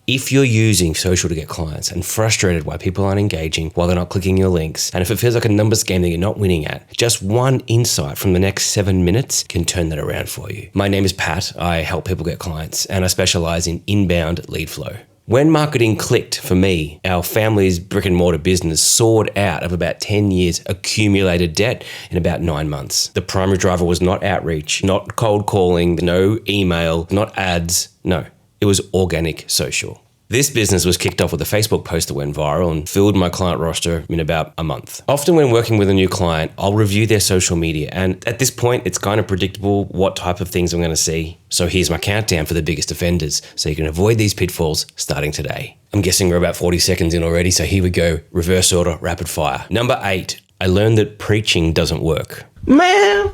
If you're using social to get clients and frustrated why people aren't engaging, why they're not clicking your links, and if it feels like a numbers game that you're not winning at, just one insight from the next 7 minutes can turn that around for you. My name is Pat. I help people get clients, and I specialize in inbound lead flow. When marketing clicked for me, our family's brick and mortar business soared out of about 10 years accumulated debt in about 9 months. The primary driver was not outreach, not cold calling, no email, not ads. No, it was organic social. This business was kicked off with a Facebook post that went viral and filled my client roster in about a month. Often when working with a new client, I'll review their social media, and at this point, it's kind of predictable what type of things I'm going to see. So here's my countdown for the biggest offenders, so you can avoid these pitfalls starting today. I'm guessing we're about 40 seconds in already, so here we go. Reverse order, rapid fire. Number 8, I learned that preaching doesn't work. Man,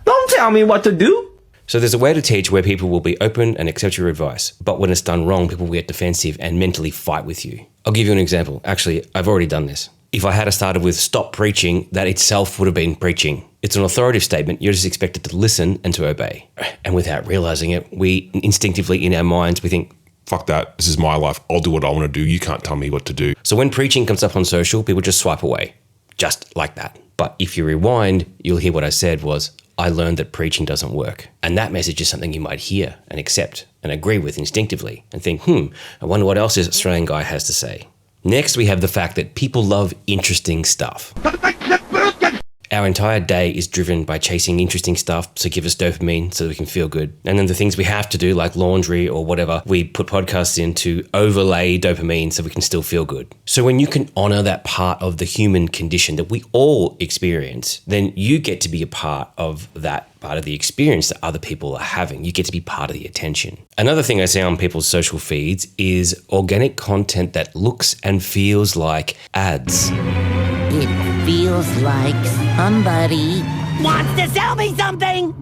don't tell me what to do. So there's a way to teach where people will be open and accept your advice, but when it's done wrong, people will get defensive and mentally fight with you. I'll give you an example. Actually, I've already done this. If I had started with stop preaching, that itself would have been preaching. It's an authoritative statement. You're just expected to listen and to obey. And without realizing it, we instinctively in our minds, we think, fuck that, this is my life. I'll do what I want to do. You can't tell me what to do. So when preaching comes up on social, people just swipe away, just like that. But if you rewind, you'll hear what I said was, I learned that preaching doesn't work. And that message is something you might hear and accept and agree with instinctively and think, I wonder what else this Australian guy has to say. Next, we have the fact that people love interesting stuff. Our entire day is driven by chasing interesting stuff to give us dopamine so that we can feel good. And then the things we have to do, like laundry or whatever, we put podcasts in to overlay dopamine so we can still feel good. So when you can honor that part of the human condition that we all experience, then you get to be a part of that part of the experience that other people are having. You get to be part of the attention. Another thing I see on people's social feeds is organic content that looks and feels like ads. It feels like somebody wants to sell me something!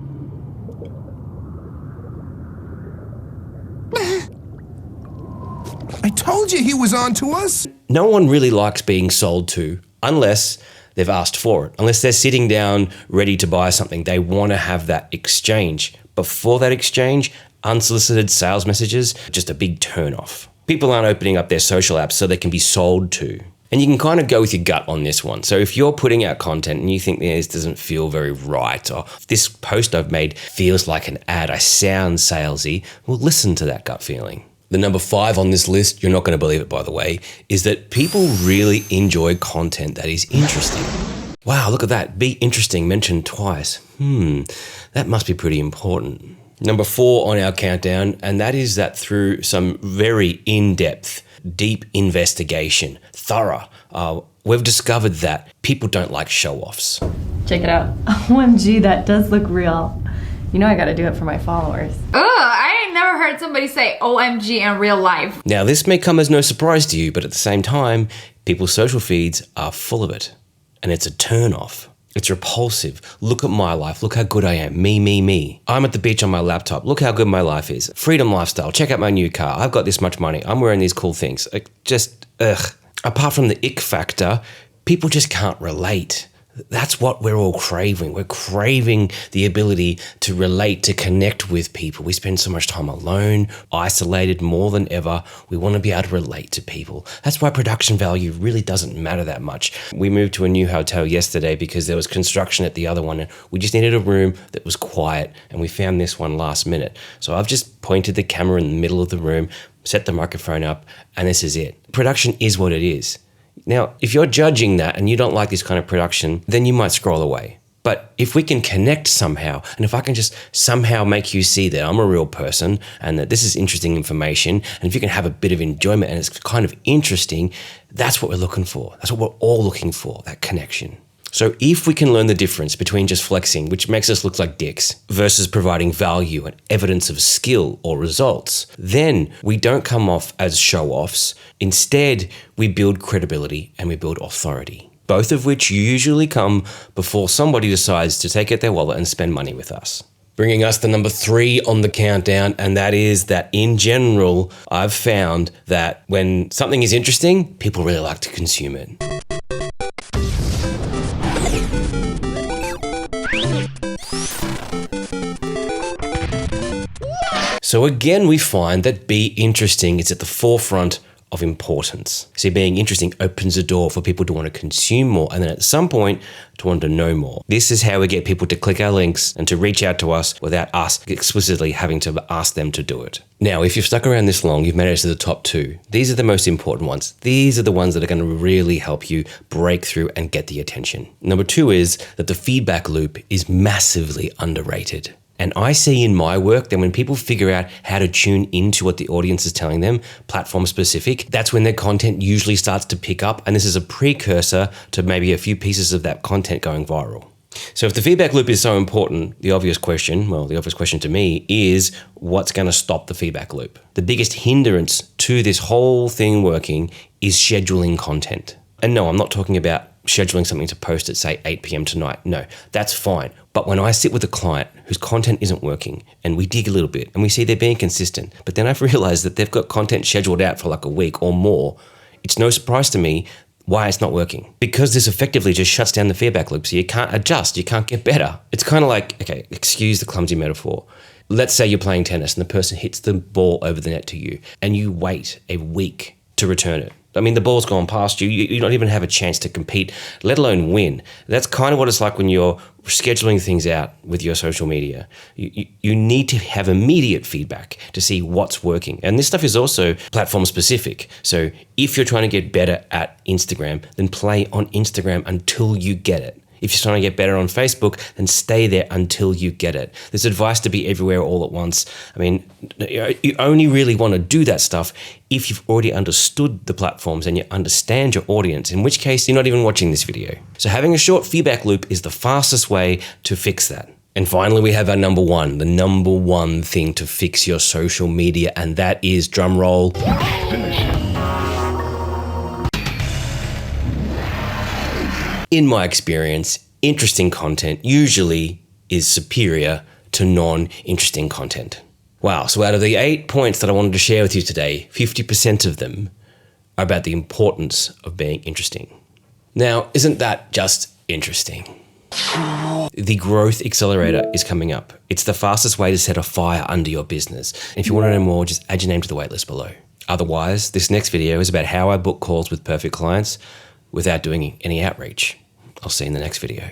I told you he was on to us. No one really likes being sold to unless they've asked for it. Unless they're sitting down ready to buy something, they want to have that exchange. Before that exchange, unsolicited sales messages, just a big turn off. People aren't opening up their social apps so they can be sold to. And you can kind of go with your gut on this one. So if you're putting out content and you think this doesn't feel very right, or this post I've made feels like an ad, I sound salesy, well, listen to that gut feeling. The number 5 on this list, you're not going to believe it by the way, is that people really enjoy content that is interesting. Wow, look at that. Be interesting mentioned twice. That must be pretty important. Number 4 on our countdown, and that is that through some very in-depth, deep investigation, thorough, we've discovered that people don't like show-offs. Check it out. OMG, that does look real. You know I gotta do it for my followers. Ugh, I ain't never heard somebody say OMG in real life. Now, this may come as no surprise to you, but at the same time, people's social feeds are full of it. And it's a turn-off. It's repulsive. Look at my life. Look how good I am. Me, me, me. I'm at the beach on my laptop. Look how good my life is. Freedom lifestyle. Check out my new car. I've got this much money. I'm wearing these cool things. Apart from the ick factor, people just can't relate. That's what we're all craving. We're craving the ability to relate, to connect with people. We spend so much time alone, isolated more than ever. We want to be able to relate to people. That's why production value really doesn't matter that much. We moved to a new hotel yesterday because there was construction at the other one and we just needed a room that was quiet, and we found this one last minute. So I've just pointed the camera in the middle of the room, set the microphone up, and this is it. Production is what it is. Now, if you're judging that and you don't like this kind of production, then you might scroll away. But if we can connect somehow, and if I can just somehow make you see that I'm a real person and that this is interesting information, and if you can have a bit of enjoyment and it's kind of interesting, that's what we're looking for. That's what we're all looking for, that connection. So if we can learn the difference between just flexing, which makes us look like dicks, versus providing value and evidence of skill or results, then we don't come off as show-offs. Instead, we build credibility and we build authority, both of which usually come before somebody decides to take out their wallet and spend money with us. Bringing us to number 3 on the countdown, and that is that in general, I've found that when something is interesting, people really like to consume it. So So again, we find that be interesting is at the forefront of importance. See, being interesting opens the door for people to want to consume more and then at some point to want to know more. This is how we get people to click our links and to reach out to us without us explicitly having to ask them to do it. Now, if you've stuck around this long, you've made it to the top 2. These are the most important ones. These are the ones that are going to really help you break through and get the attention. Number 2 is that the feedback loop is massively underrated. And I see in my work that when people figure out how to tune into what the audience is telling them, platform specific, that's when their content usually starts to pick up. And this is a precursor to maybe a few pieces of that content going viral. So if the feedback loop is so important, the obvious question to me is what's going to stop the feedback loop? The biggest hindrance to this whole thing working is scheduling content. And no, I'm not talking about scheduling something to post at, say, 8 p.m. tonight. No, that's fine. But when I sit with a client whose content isn't working and we dig a little bit and we see they're being consistent, but then I've realized that they've got content scheduled out for like a week or more, it's no surprise to me why it's not working. Because this effectively just shuts down the feedback loop. So you can't adjust, you can't get better. It's kind of like, okay, excuse the clumsy metaphor. Let's say you're playing tennis and the person hits the ball over the net to you and you wait a week to return it. I mean, the ball's gone past you. You don't even have a chance to compete, let alone win. That's kind of what it's like when you're scheduling things out with your social media. You need to have immediate feedback to see what's working. And this stuff is also platform specific. So if you're trying to get better at Instagram, then play on Instagram until you get it. If you're trying to get better on Facebook, then stay there until you get it. There's advice to be everywhere all at once. I mean, you only really want to do that stuff if you've already understood the platforms and you understand your audience, in which case you're not even watching this video. So having a short feedback loop is the fastest way to fix that. And finally, we have our number 1, the number 1 thing to fix your social media, and that is, drum roll, in my experience, interesting content usually is superior to non-interesting content. Wow, so out of the 8 points that I wanted to share with you today, 50% of them are about the importance of being interesting. Now, isn't that just interesting? The Growth Accelerator is coming up. It's the fastest way to set a fire under your business. If you want to know more, just add your name to the waitlist below. Otherwise, this next video is about how I book calls with perfect clients without doing any outreach. I'll see you in the next video.